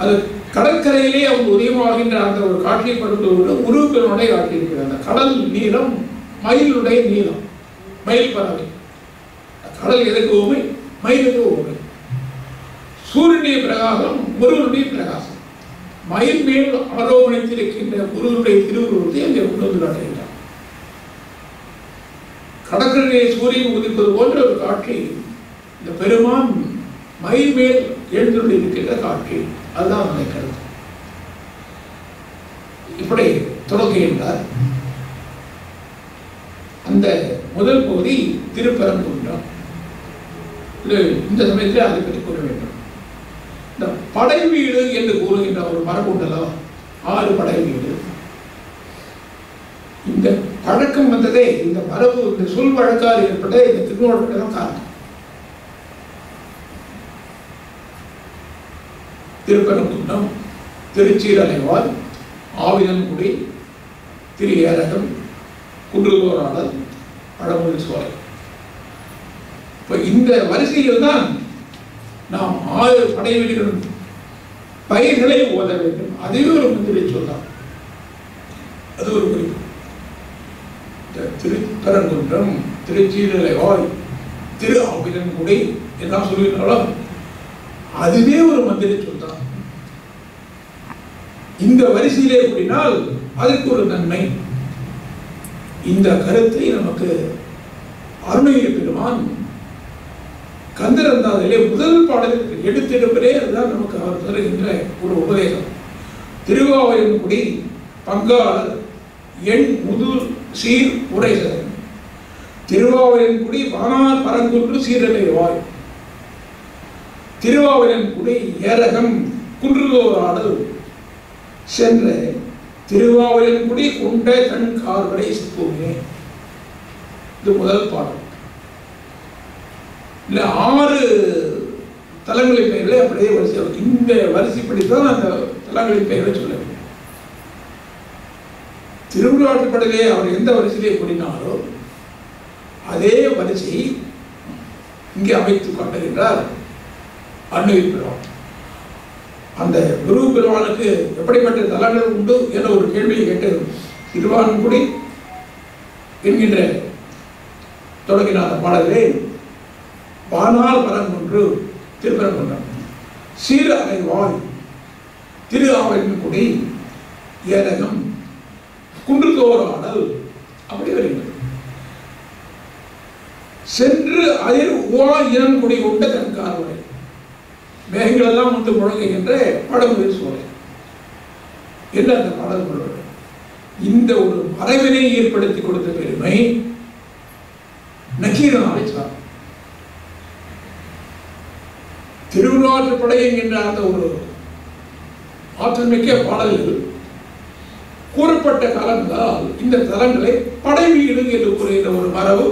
அது கடற்கரையிலே அவங்க உதயமாகின்ற அந்த ஒரு காட்சியை படுத்துவதோடு உருவங்களுடைய காட்டியிருக்கிறது. அந்த கடல் நீளம் மயிலுடைய நீளம், மயில் பறவை. கடல் எதற்கு உமை, மயிலுக்கு உமை. சூரியனுடைய பிரகாசம் முருகனுடைய பிரகாசம். மயில் மேல் ஆரோபணித்திருக்கின்ற முருகனுடைய திருவுருவத்தை அங்கே கொண்டு வந்து காட்டுகின்றார். கடற்கரையிலே சூரியன் உதிப்பது போன்ற ஒரு காட்சி இந்த பெருமான் மயில் மேல் எழுந்துள்ள இருக்கின்ற காட்சி. அதுதான் அந்த கருத்து. இப்படி தொடங்குகின்றார். அந்த முதல் பகுதி திருப்பரங்குன்றம். இந்த சமயத்தில் அதை பற்றி கூற வேண்டும். இந்த படை வீடு என்று கூறுகின்ற ஒரு மரபுண்டலோ 6 படை வீடு. இந்த பழக்கம் வந்ததே, இந்த மரபு, இந்த சொல் வழக்கால் ஏற்பட்ட இந்த திருநோட்டத்தான் காரணம். திருப்பரங்குன்றம், திருச்சீரலைவாய், ஆவினன்குடி, திரு ஏரகம், குன்றுதோராடல், பழமொழி சோலை. இப்போ இந்த வரிசையில் தான் நாம் 6 படை வீடுகள் பயிர்களை ஓத வேண்டும். அதுவே ஒரு மந்திரை சொல்லலாம். அது ஒரு குறிப்பு. திருப்பரங்குன்றம், திருச்சீரலைவாய், திரு ஆவினன்குடி எல்லாம் சொல்லுகிறாலும் அதுவே ஒரு மந்திரை சொல்தான். இந்த வரிசையிலே கூடினால் அதுக்கு ஒரு நன்மை. இந்த கருத்தை நமக்கு அருணகிரி பெருமான் கந்தரந்தாதிலே முதல் பாடலில் எடுத்திருப்பதே அதுதான் நமக்கு அவர் தருகின்ற ஒரு உபதேசம். திருவாவூர்குடி பங்காளர் எண் முதுர் சீர் உரைசன், திருவாவூர்குடி வானார் பரங்குன்று சீரலைவாய், திருவாவூர்குடி ஏரகம் குன்றுதோராடல் சென்ற திருவாவூர்குடி கொண்ட கண் கார்வரை சிப்போமே. இது முதல் பாடல். இல்லை 6 தலங்களின் பெயர்களை அப்படியே வரிசை, இந்த வரிசைப்படித்தான் அந்த தலங்களின் பெயர்களை சொல்ல வேண்டும். திருவிழாட்டுப்படலே அவர் எந்த வரிசையிலே கூறினாரோ அதே வரிசை இங்கே அமைத்துக் கொண்டிருக்கிறார் அருணகிரி பெருமான். அந்த குரு பெருமானுக்கு எப்படிப்பட்ட தலங்கள் உண்டு என்ற ஒரு கேள்வியை கேட்டு திருவான்குடி என்கின்ற தொடங்கினார் பாடலே பானால் பரங்குன்று திருப்பரங்குன்றம், சீர் அலைவாய் திரு ஆவலின்குடி ஏலகம் குன்றுதோறாடல் அப்படி வருகிறது. சென்று அதில் உவா இனங்குடி கொண்ட கண்கார்வரை மேகங்கள் எல்லாம் வந்து முழங்குகின்ற படமுதிர் சோலை என்ன அந்த பாடல் கொள்வது. இந்த ஒரு மறைவினை ஏற்படுத்தி கொடுத்த பெருமை நக்கீரனாரை சார். திருவிழாற்றுப்படை என்கின்ற அந்த ஒரு ஆற்றல் மிக்க பாடல்கள் கூறப்பட்ட காலங்களால் இந்த தலங்களை படை வீடு என்று கூறுகிற ஒரு மரபு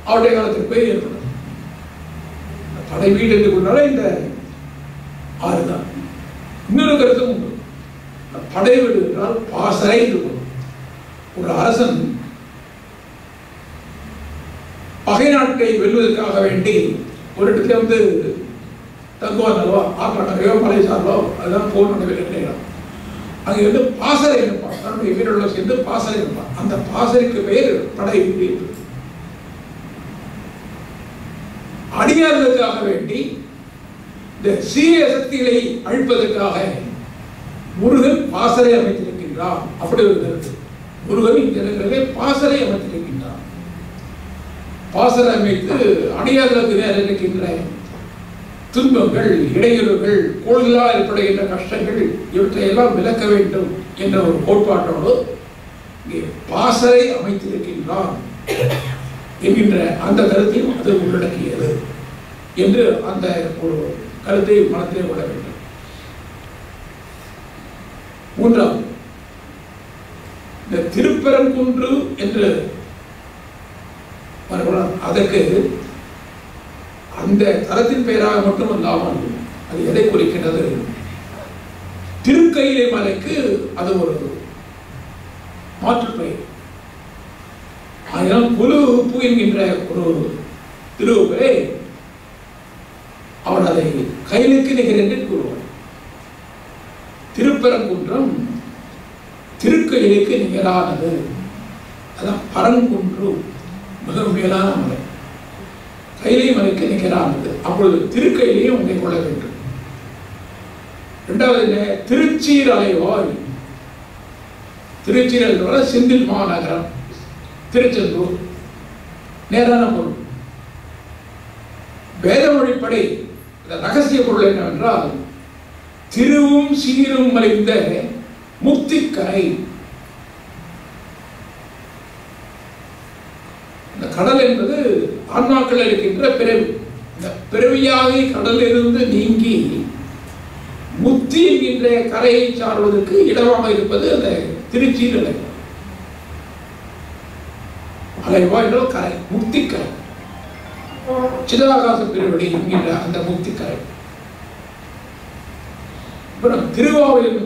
அவருடைய காலத்திற்கு போய் ஏற்படும். படை வீடு என்று கொண்டாலே இந்த ஆறு தான். இன்னொரு கருத்தும் உண்டு. படை வீடு என்றால் பாசறை இருக்கும். ஒரு அரசன் பகை நாட்டை வெல்வதற்காக வேண்டி ஒரு இடத்துல வந்து தங்குவார் அல்லவா, ஆற்றாங்கரையோ மலை சார்போ அதுதான் போர் நடைபெறுகிற இடம். அங்கே வந்து பாசறை இருப்பான், தன்னுடைய வீரர்கள் சேர்ந்து பாசறை இருப்பான். அந்த பாசறைக்கு பெயர் படை வீடு. அடியார்களுக்காக வேண்டி இந்த சீரிய சக்திகளை அழிப்பதற்காக முருகன் பாசறை அமைத்திருக்கின்றான். அப்படி ஒரு கருத்து. முருகன் இந்த இடங்களிலே பாசறை அமைத்திருக்கின்றான். பாசறை அமைத்து அடியார்களுக்கு நேரம் இருக்கின்ற துன்பங்கள், இடையூறுகள், கோள்களால் ஏற்படுகின்ற கஷ்டங்கள் இவற்றையெல்லாம் விளக்க வேண்டும் என்ற ஒரு கோட்பாட்டோடு இங்கே பாசறை அமைத்திருக்கின்றான் என்கின்ற அந்த கருத்தையும் அது உள்ளடக்கியது என்று அந்த ஒரு கருத்தை மனத்திலே கொள்ள வேண்டும். மூன்றாவது, இந்த திருப்பரங்குன்று என்று அதற்கு அந்த தலத்தின் பெயராக மட்டுமல்லாமல் அது எதை குறிக்கின்றது? திருக்கையிலை மலைக்கு அது ஒரு மாற்று பெயர். அதனால் புலு உப்பு என்கின்ற ஒரு திருவுகளே அவர் அதை கையிலுக்கு நிகர் என்று கூறுவார். திருப்பரங்குன்றம் திருக்கையிலுக்கு நிகரானது. அதான் பரங்குன்று மிக மேலான மலை, கைலை மலைக்கு நிகரானது. அப்பொழுது திருக்கையிலையும் உங்களை கொள்ள வேண்டும். இரண்டாவது திருச்சீர் அலைவாய். திருச்சீர் செந்தில் மாநகரம், திருச்செந்தூர் நேரான பொருள். வேதமொழிப்படை ரகசிய பொருள் என்னவென்றால் திருவும் சீரும் மலைந்த முக்திக்கரை. இந்த கடல் என்பது ஆன்மாக்கள் இருக்கின்ற பிறவி. இந்த பிறவியாக கடலிலிருந்து நீங்கி முக்தி என்கின்ற கரையை சார்வதற்கு இடமாக இருப்பது அந்த திருச்சீர் அலை. அலைவா என்றால் கரை, முக்தி கரை, சிதாகாச பெருவடி என்கின்ற அந்த முக்தி கரை. அப்புறம் திருவாவூர்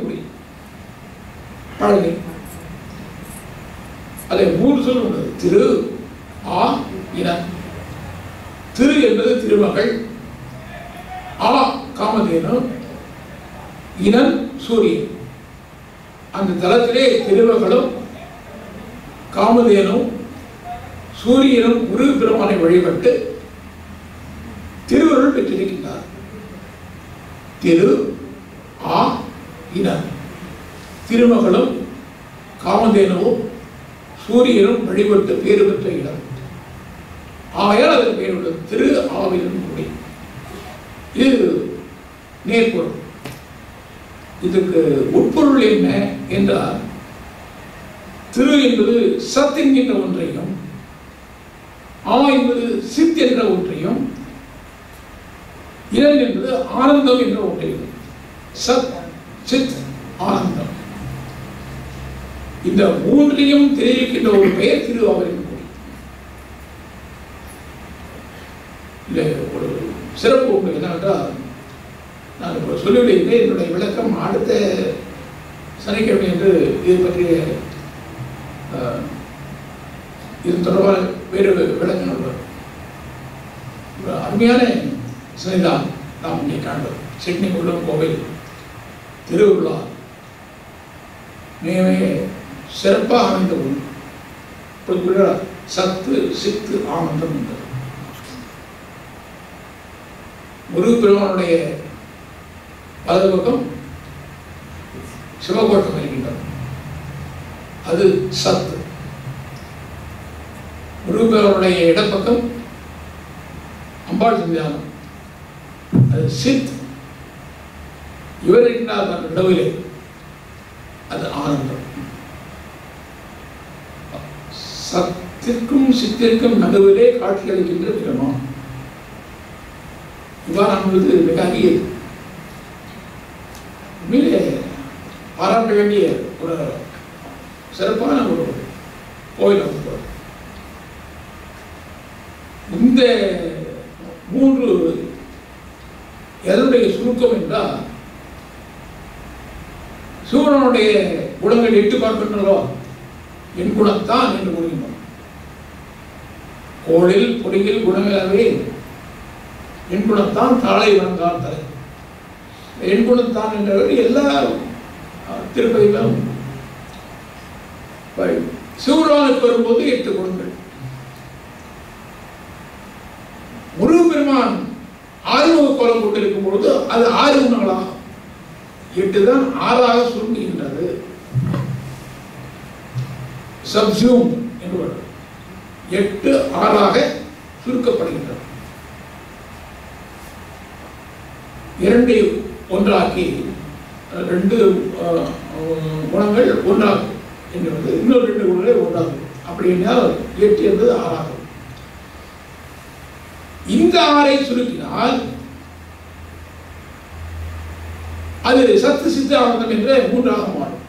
பழனி, அதை மூன்று சொல் உள்ளது. திரு ஆ இனம். திரு என்பது திருமகள், ஆ காமதேனு, இனம் சூரியன். அந்த தலத்திலே திருமகளும் காமதேனும் சூரியனும் முருக பெருமானை வழிபட்டு திருவருள் பெற்றிருக்கின்றார். திரு ஆ இனம். திருமகளும் காமதேனுவும் சூரியனும் வழிபட்டு பேறு பெற்ற இடம். ஆகையால் அதற்கு பெயர் உள்ளது திரு ஆவினன்குடி. இது நேர்பொருள். இதுக்கு உட்பொருள் என்ன என்றால், திரு என்பது சத் என்கின்ற ஒன்றையும், ஆ என்பது சித் என்ற ஒன்றையும், இரண் என்பது ஆனந்தம் என்ற ஒன்றையும். சத் சித் ஆனந்தம், இந்த மூன்றையும் தெரிவிக்கின்ற ஒரு பெயர் திருவாவூரின் குடி. இல்லை, ஒரு சிறப்பு ஒன்று என்னவென்றால், நான் இப்போ சொல்லிவிடுகிறேன். என்னுடைய விளக்கம் அடுத்த சனிக்கிழமை என்று இது பற்றிய இது தொடர்பான வேறு விளக்கங்கள் வரும். அருமையான சன்னிதானம் நாம் இங்கே காண்போம். சிட்னி முருகன் கோவில் திருவிழா மிக சிறப்பாக அமைந்த ஒன்று. சத்து சித்து ஆனந்தம் என்பது முருகப்பெருமானுடைய வலது பக்கம் சிவகோட்டம் இருக்கின்றது, அது சத்து. முருகப்பெருமானுடைய இடப்பக்கம் அம்பாள் சன்னிதானம், அது சித். இவர் இருக்கின்றார் நடுவிலே, அது ஆனந்தம். சத்திற்கும் சித்திற்கும் நடுவிலே காட்சி அளிக்கின்ற பெருமான். இவ்வாறானது மிக அரியது. உண்மையிலே பாராட்ட வேண்டிய ஒரு சிறப்பான ஒரு கோயில் அமைப்பு. இந்த 3 எதனுடைய சுருக்கம் என்றால், சூரனுடைய குணங்கள் 8 பார்க்கின்றனோ என் குணத்தான் என்று கூறுகின்றோம். கோளில் பொறியில் குணங்களவே என் குணத்தான் தாளை வணங்கான் தலை. என் குணத்தான் என்றவர் எல்லா திருப்பதியிலும். சிவரானுக்கு வரும்போது 8 குணங்கள். முருகப்பெருமான் ஆறுமுக கோலம் கொண்டிருக்கும் பொழுது அது 6 குணங்களாகும். 8 தான் 6ஆக சுருங்குகின்றது. சப்சூம் என்று 8 6ஆக சுருக்கப்படுகின்றது. 2 ஒன்றாக்கி 2 குணங்கள் ஒன்றாகும் என்பது, இன்னொரு 2 குணங்களை ஒன்றாகும். அப்படி என்றால் 8 என்பது 6ஆகும். இந்த 6ஐ சுருக்கினால் அது சத்து சித்த ஆனந்தம் என்ற 3ஆக மாறும்.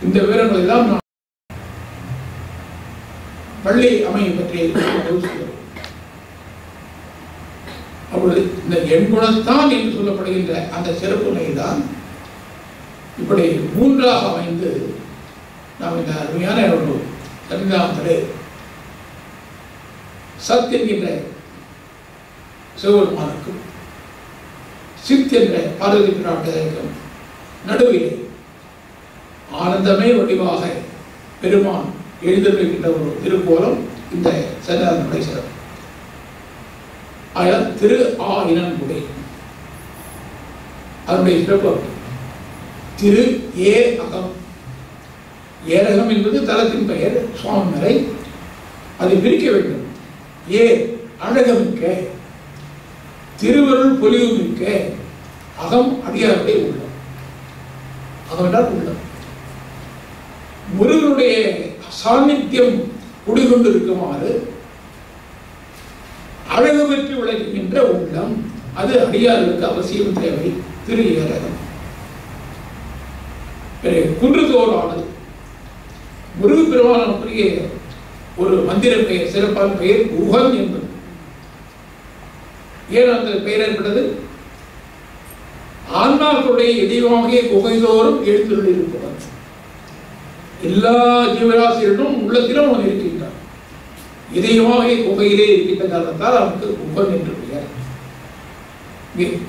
இந்த விவரங்கள் எல்லாம் நான் பள்ளி அமையை பற்றி அப்பொழுது இந்த எண் குணத்தான் என்று சொல்லப்படுகின்ற அந்த சிறப்பு நிலைதான் இப்படி 3ஆக அமைந்து நாம் இந்த அருமையான ஒரு சன்னிதானத்திலே சத் என்கின்ற சிவபெருமானுக்கும் சித் என்ற பார்வதி பிராட்டிக்கும் நடுவிலே ஆனந்தமே வடிவாக பெருமான் எழுந்திருக்கின்ற ஒரு திருக்கோலம் இந்த சன்னிதானத்துடைய சிறப்பு. ஆயால் திரு ஆயினன்குடி அதனுடைய சிறப்பு. திரு ஏ அகம். ஏரகம் என்பது தலத்தின் பெயர், சுவாமி மலை. அதை பிரிக்க வேண்டும். ஏ அழகமிக்க, திருவருள் பொலிவு மிக்க, அகம் அடியாருடைய உள்ளம். அகம் என்றால் உள்ளம். முருகனுடைய சாநித்தியம் குடிகொண்டிருக்குமாறு அழகு பெற்று விளக்குகின்ற உள்ளம், அது அடியார்களுக்கு அவசியம் தேவை. திரு ஏரகம். குன்றுதோறானது முருகப்பெருமானுக்குரிய ஒரு மந்திர பெயர், சிறப்பான பெயர் குகன் என்பது. ஏன் அந்த பெயர் ஏற்பட்டது? ஆன்மாக்களுடைய இதயமாகிய குகைதோறும் எழுந்துள்ளிருப்பவர். எல்லா ஜீவராசிகளிடம் உள்ளத்திலும் அவன் இருக்கின்றான். இதயமாகிய குகையிலே இருக்கின்ற காரணத்தால் அவனுக்கு குகன் என்று பெயர்.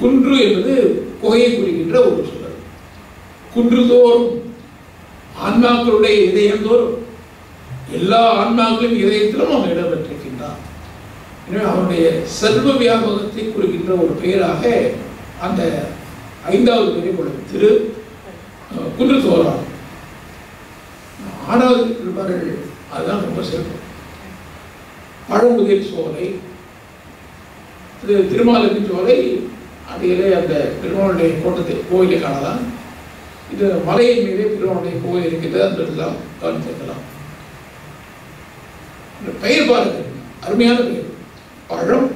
குன்று என்பது குகையை குறிக்கின்ற ஒரு சொல். குன்றுதோறும் ஆன்மாக்களுடைய இதயந்தோறும் எல்லா ஆன்மாக்களின் இதயத்திலும் அவன் இடம்பெற்றிருக்கின்றான். எனவே அவனுடைய சர்வ வியாபகத்தை குறிக்கின்ற ஒரு பெயராக அந்த 5வது பெயரை கொள்ளும் திரு குன்றுதோறான். 6வது இருப்பார்கள், அதுதான் ரொம்ப சிறப்பு. பழமுதிர் சோலை, திருமாலுக்கு சோலை. அதையிலே அந்த பெருமாளுடைய கோட்டத்தை கோயிலை காணலாம். இது மலையின் மீதே பெருமாளுடைய கோயில் இருக்கின்றது. அந்த இடத்துல கவனித்திருக்கலாம். பெயர் பாருங்கள், அருமையான பெயர். பழம்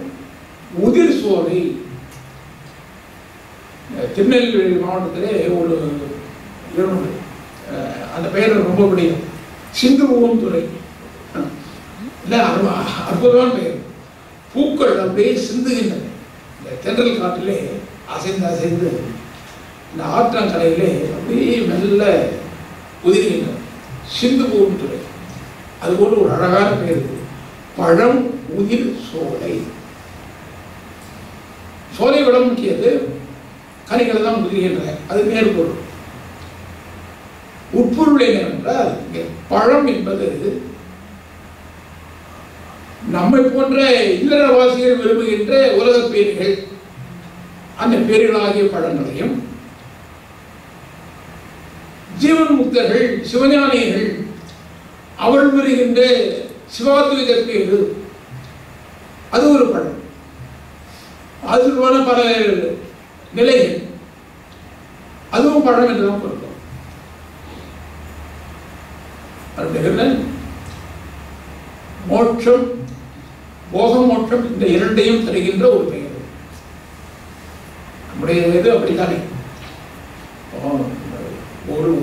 முதிர் சோலை. திருநெல்வேலி மாவட்டத்திலே ஒரு இடம், அந்த பெயர் ரொம்ப பிடிக்கும். சிந்துபூவன் துறை. இல்லை, அற்புதமான பெயர். பூக்கள் அப்படியே சிந்துகின்றன. இந்த தென்றல் காட்டிலே அசைந்து அசைந்து இந்த ஆற்றங்கரையிலே அப்படியே மெல்ல உதிர்கின்றன. சிந்துபூவன் துறை. அதுபோல ஒரு அழகான பெயர். பழம் உதிர் சோலை. சோலை விடம் முக்கியது, கனிகளை தான் உதிர்கின்றன. அது மேற்பொருள். உட்பொருள் என்னவென்றால், பழம் என்பது நம்மை போன்ற இல்லறவாசிகள் விரும்புகின்ற உலக பேர்கள், அந்த பேர்களாகிய பழங்களையும், ஜீவன் முக்தர்கள் சிவஞானிகள் அவள் வருகின்ற சிவாத்வித பேரு, அது ஒரு பழம். அதுவான பல நிலைகள், அதுவும் பழம் என்றுதான் பொருத்தம். மோட்சம், போக மோட்சம், இந்த இரண்டையும் தருகின்ற ஒரு பெயர். நம்முடைய இது அப்படித்தானே.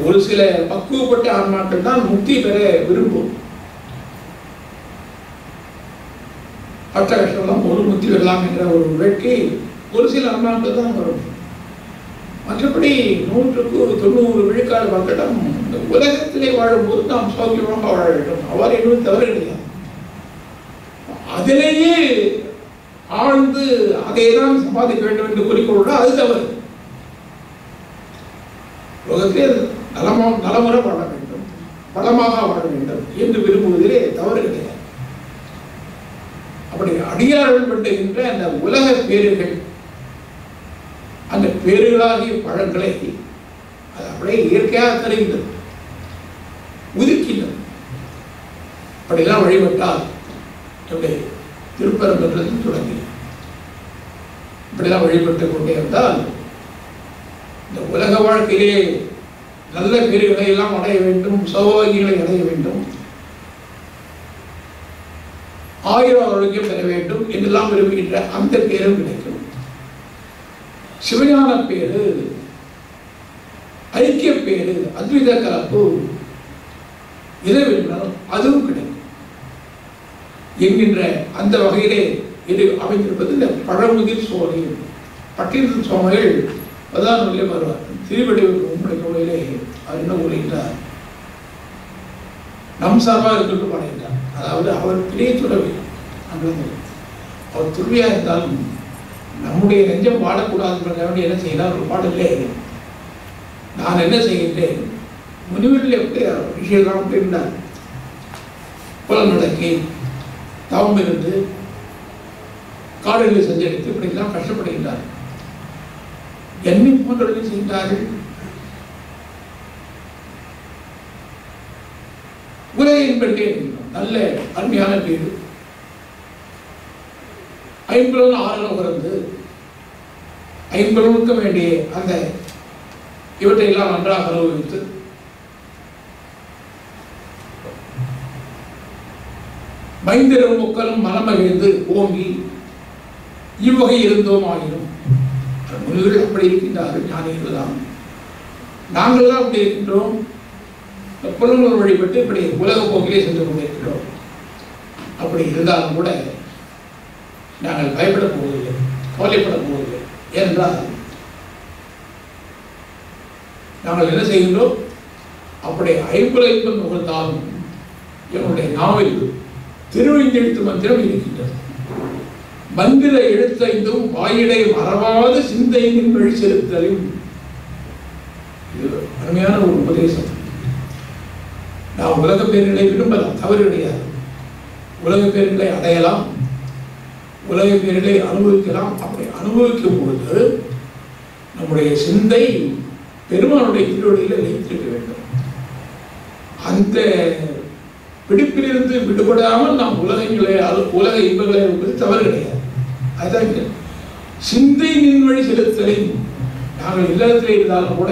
ஒரு சில பக்குவப்பட்ட ஆன்மாக்கள் தான் முக்தி பெற விரும்பும். கஷ்ட கஷ்டம் ஒரு முக்தி பெறலாம் என்ற ஒரு வேட்கை ஒரு சில ஆன்மாக்கள் தான் வரும். மற்றபடி 100% விழுக்காடு மக்களிடம் இந்த உலகத்திலே வாழும்போது நாம் சௌக்கியமாக வாழ வேண்டும், அவர் என்பது தவறு கிடையாது. அதிலேயே ஆழ்ந்து அதைதான் சம்பாதிக்க வேண்டும் என்று குறிக்கோளோட அது தவறு. உலகத்திலே நலமுறை வாழ வேண்டும், பலமாக வாழ வேண்டும் என்று விரும்புவதிலே தவறு கிடையாது. அப்படி அடியார்கள் பண்ணுகின்ற அந்த உலக பேர்கள், அந்த பேர்களாகிய பழங்களை அது அப்படியே இயற்கையாக தருகின்றது, உதிர்க்கின்றது. அப்படிலாம் வழிபட்டால் எப்படி திருப்பரங்குன்றத்தில் தொடங்கி இப்படிலாம் வழிபட்டுக் கொண்டே இருந்தால் இந்த உலக வாழ்க்கையிலே நல்ல பேர்களை எல்லாம் அடைய வேண்டும், சௌபாகியங்களை அடைய வேண்டும், ஆயுள் ஆரோக்கியம் பெற வேண்டும் என்றெல்லாம் விரும்புகின்ற அந்த பேரும் கிடைக்கும். சிவஞான பேரு, ஐக்கிய பேரு, அத்வைத கலப்பு, எது வேண்டாலும் அதுவும் கிடைக்கும் என்கின்ற அந்த வகையிலே இது அமைந்திருப்பது இந்த பழமுதிர் சோலை. பட்டீரன் சுவாமிகள் பிரதானிலே வருவார். திருவடி உங்களுடைய நூலிலே அவர் என்ன கூறுகின்றார்? நம் சார்பாக இருக்கட்டும் பாடுகின்றார். அதாவது அவர் பிரிய துறவி, அவர் துறவியா இருந்தாலும் நம்முடைய நெஞ்சம் வாழக்கூடாது என்ன செய்யலாம்? ஒரு பாடலே நான் என்ன செய்கின்றேன், முனிவரில் எப்படி விஷயம்லாம் அப்படின்றார். புலம் நடக்கி தவம் இருந்து காடுகளை சஞ்சரித்து இப்படிலாம் கஷ்டப்படுகின்றார். என்னை போன்றவர்கள் செய்கின்றார்கள். உலகின் பெண்ணே நல்ல அருமையான வீடு, 50 ஆறுல பிறந்து 50 வேண்டிய அந்த இவற்றையெல்லாம் நன்றாக அனுபவித்து மைந்தரும் முக்கலும் மனமகிழ்ந்து ஓங்கி இவ்வகை இருந்தோம் ஆயினும் முனிவர்கள் அப்படி இருக்கின்றார்கள். ஞானிகள் தான், நாங்கள் தான் அப்படி இருக்கின்றோம். புலனூர் வழிபட்டு இப்படி உலக போக்கிலே சென்று கொண்டிருக்கிறோம். அப்படி இருந்தாலும் கூட நாங்கள் பயப்பட போவதில்லை, கவலைப்பட போவதில்லை. ஏனென்றால் நாங்கள் என்ன செய்கின்றோம்? அப்படி 50 நுகர்ந்தாலும் என்னுடைய நாவில் திருவெஞ்செழுத்து மந்திரம் இருக்கின்றது. மந்திர எழுத்தைந்தும் வாயிடை மறவாத சிந்தையின் வழி செலுத்தலும். இது அருமையான ஒரு உபதேசம். நாம் உலக பேர்களை விரும்பலாம், தவறு கிடையாது. உலக பேர்களை அடையலாம், உலக பேர்களை அனுபவிக்கலாம். அப்படி அனுபவிக்கும் பொழுது நம்முடைய சிந்தை பெருமானுடைய திருவடியில் வைத்திருக்க வேண்டும். அந்த பிடிப்பிலிருந்து விடுபடாமல் நாம் உலகங்களை உலக இன்பங்களை இருப்பது தவறு கிடையாது. அதுதான் சிந்தை நின் வழி செலுத்தலை. நாங்கள் இல்லறத்தில் இருந்தாலும் கூட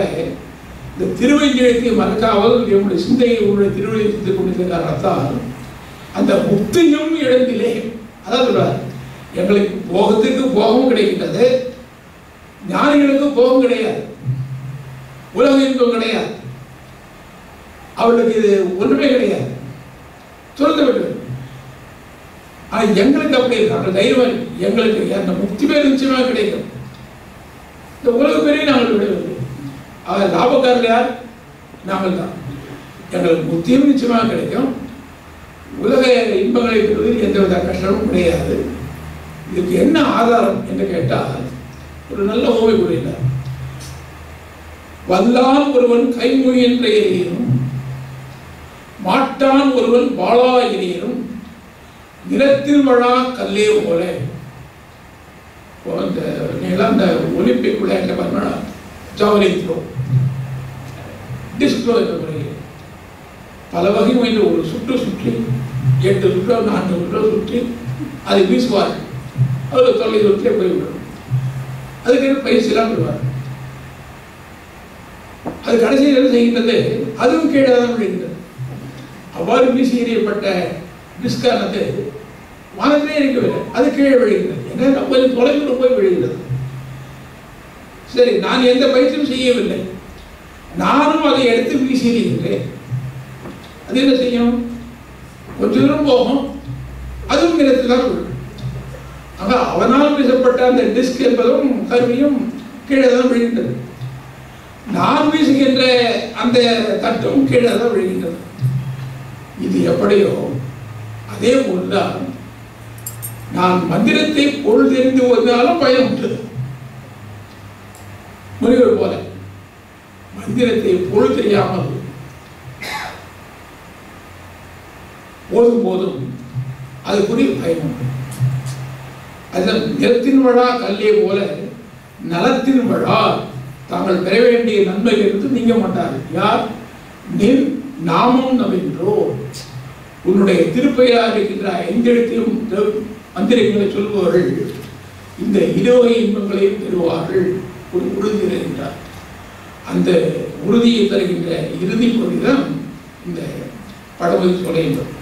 இந்த திருவெஞ்செழுத்தை மறக்காமல் நம்முடைய சிந்தையை உங்களுடைய திருவடி வைத்துக் கொண்டிருக்கிற காரணத்தால் அந்த முக்தியும் இழந்திலே. அதான் சொல்றார், எங்களுக்கு போகத்துக்கு போகவும் கிடைக்கின்றது, ஞானிகளுக்கு போகம் கிடையாது, உலக இன்பம் கிடையாது, அவர்களுக்கு இது ஒன்றுமே கிடையாது, சொல்ல விட்டு. ஆனால் எங்களுக்கு அப்படி இருக்கு, தைரியம் எங்களுக்கு அந்த முக்தி பேர் நிச்சயமாக கிடைக்கும். இந்த உலக பேரையும் நாங்கள் விடவில்லை. அவர் லாபக்காரர் யார்? நாங்கள் தான். எங்களுக்கு முக்தியும் நிச்சயமாக கிடைக்கும், உலக இன்பங்களை பெறுவதில் எந்தவித கஷ்டமும் கிடையாது. இதுக்கு என்ன ஆதாரம் என்று கேட்டால் ஒரு நல்ல ஓமை கூறுகிறார். வல்லான் ஒருவன் கைமொழி என்ற எரியும், மாட்டான் ஒருவன் பாலா எரியும், நிலத்தில் விழா கல்லே போல இந்த அந்த ஒலிம்பிக் விளையாட்டு பார்த்தோம்னா ஜாவலின் த்ரோ, டிஸ்க் த்ரோ என்ற முறையில் பல வகை வாய்ந்த ஒரு சுற்று சுற்றி 8 சுற்றோ 4 சுற்றோ சுற்றி அதை வீசுவார்கள். அவர் தொலை சுற்றிலே போய்விடும். அதுக்கு பயிற்சியெல்லாம் விடுவார். அது கடைசியில் என்ன செய்கின்றது? அதுவும் கீழே தான் விழுகின்றது. அவ்வாறு வீசி எறியப்பட்ட டிஸ்கானது வானத்திலே இருக்கவில்லை, அது கீழே விழுகின்றது. ஏன்னா கொஞ்சம் தொலைவில் போய் விழுகிறது. சரி, நான் எந்த பயிற்சியும் செய்யவில்லை, நானும் அதை எடுத்து வீசி எறிகின்றேன். அது என்ன செய்யும்? கொஞ்ச தூரம் போகும், அதுவும் நிலத்தில் தான் விழும். ஆக அவனால் வீசப்பட்ட அந்த டிஸ்க் என்பதும் கருவியும் கீழே தான் விழுகின்றது. நான் வீசுகின்ற அந்த தட்டும் கீழே தான் விழுகின்றது. இது எப்படியோ அதே போல்தான் நான் மந்திரத்தை பொருள் தெரிந்து வந்தாலும் பயம் உண்டு. முனிவர் போல மந்திரத்தை பொருள் தெரியாமல் போதும் போதும் அதுக்குரிய பயம் உண்டு. அதன் நிலத்தின் விழா கல்லே போல நலத்தின் விழா தாங்கள் பெற வேண்டிய நன்மையிலிருந்து நீங்க மாட்டார்கள். யார்? நின் நாமும் நவென்றோ, உன்னுடைய திருப்பெயராக இருக்கின்ற 5 எழுத்தையும் மந்திரங்களை சொல்பவர்கள் இந்த 20 இன்பங்களையும் பெறுவார்கள். ஒரு உறுதி தருகின்றார். அந்த உறுதியை தருகின்ற இறுதி பகுதிதான் இந்த படமொழி சொல்லுகின்றது.